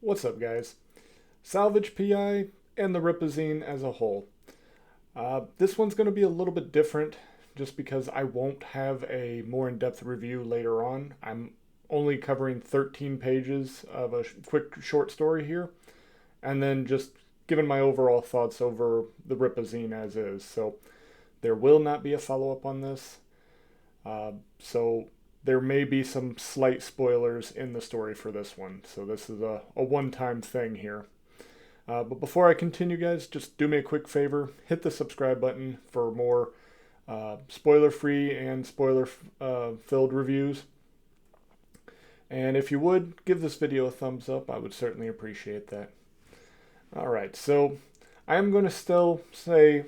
What's up, guys? Salvage P.I. and the Rippazine as a whole. This one's going to be a little bit different just because I won't have a more in-depth review later on. I'm only covering 13 pages of a quick short story here, and then just giving my overall thoughts over the Rippazine as is. So there will not be a follow-up on this. So there may be some slight spoilers in the story for this one. So this is a one-time thing here. But before I continue, guys, just do me a quick favor. Hit the subscribe button for more spoiler-free and spoiler-filled reviews. And if you would, give this video a thumbs up. I would certainly appreciate that. Alright, so I am going to still say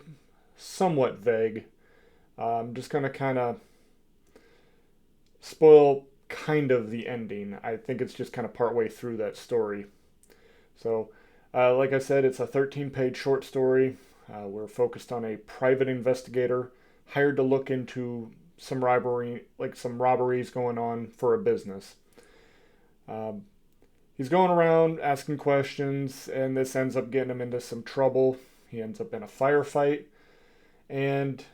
somewhat vague. I'm just going to kind of spoil kind of the ending. I think it's just kind of partway through that story. So, like I said, it's a 13-page short story. We're focused on a private investigator hired to look into some robberies going on for a business. He's going around asking questions, and this ends up getting him into some trouble. He ends up in a firefight, and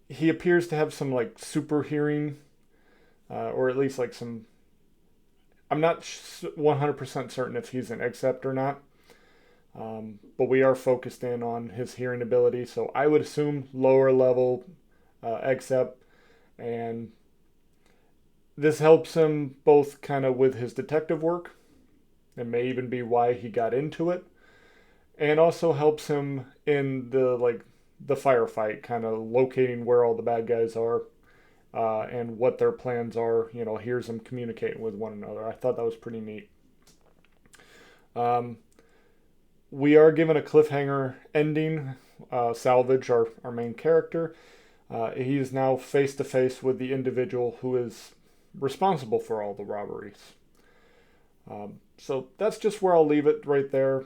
he appears to have some like super hearing, or at least like some. I'm not 100% certain if he's an accept or not, but we are focused in on his hearing ability. So I would assume lower level accept, and this helps him both kind of with his detective work. It may even be why he got into it, and also helps him in the firefight, kind of locating where all the bad guys are. And what their plans are, hears them communicating with one another. I thought that was pretty neat. We are given a cliffhanger ending. Salvage, our main character, he is now face to face with the individual who is responsible for all the robberies. So that's just where I'll leave it right there.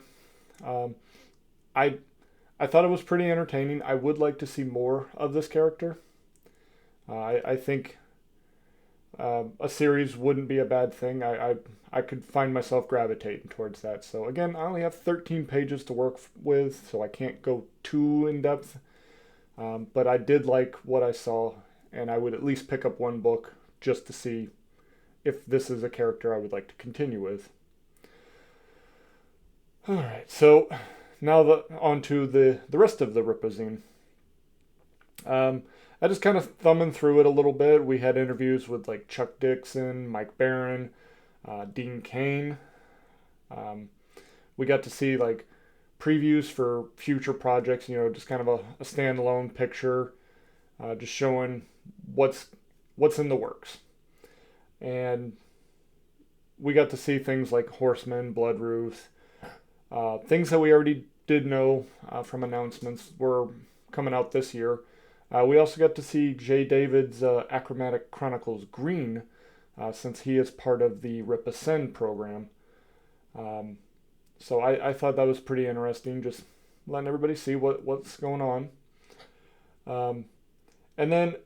I thought it was pretty entertaining. I would like to see more of this character. I think a series wouldn't be a bad thing. I could find myself gravitating towards that. So again, I only have 13 pages to work with, so I can't go too in depth. But I did like what I saw, and I would at least pick up one book just to see if this is a character I would like to continue with. All right, so now on to the rest of the Rippazine. I just kind of thumbing through it a little bit. We had interviews with like Chuck Dixon, Mike Barron, Dean Cain. We got to see like previews for future projects, just kind of a standalone picture, just showing what's in the works. And we got to see things like Horseman, Blood Ruth, things that we already did know from announcements were coming out this year. We also got to see Jay David's Achromatic Chronicles Green, since he is part of the Rippazine program. So I thought that was pretty interesting, just letting everybody see what's going on. And then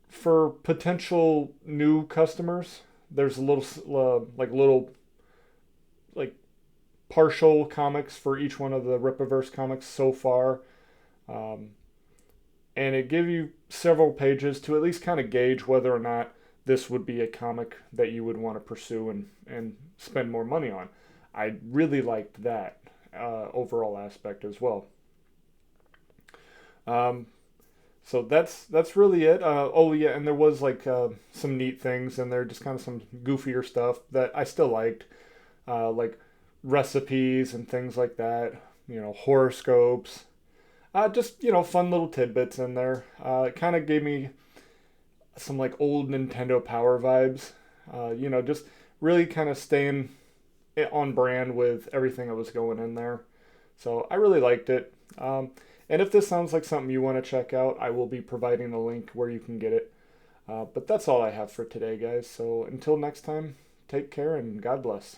for potential new customers, there's a little partial comics for each one of the Rippaverse comics so far. And it gives you several pages to at least kind of gauge whether or not this would be a comic that you would want to pursue and spend more money on. I really liked that overall aspect as well. So that's really it. Oh yeah, and there was some neat things in there, just kind of some goofier stuff that I still liked, like recipes and things like that. Horoscopes. Just, fun little tidbits in there. It kind of gave me some old Nintendo Power vibes. Just really kind of staying on brand with everything that was going in there. So I really liked it. And if this sounds like something you want to check out, I will be providing a link where you can get it. But that's all I have for today, guys. So until next time, take care and God bless.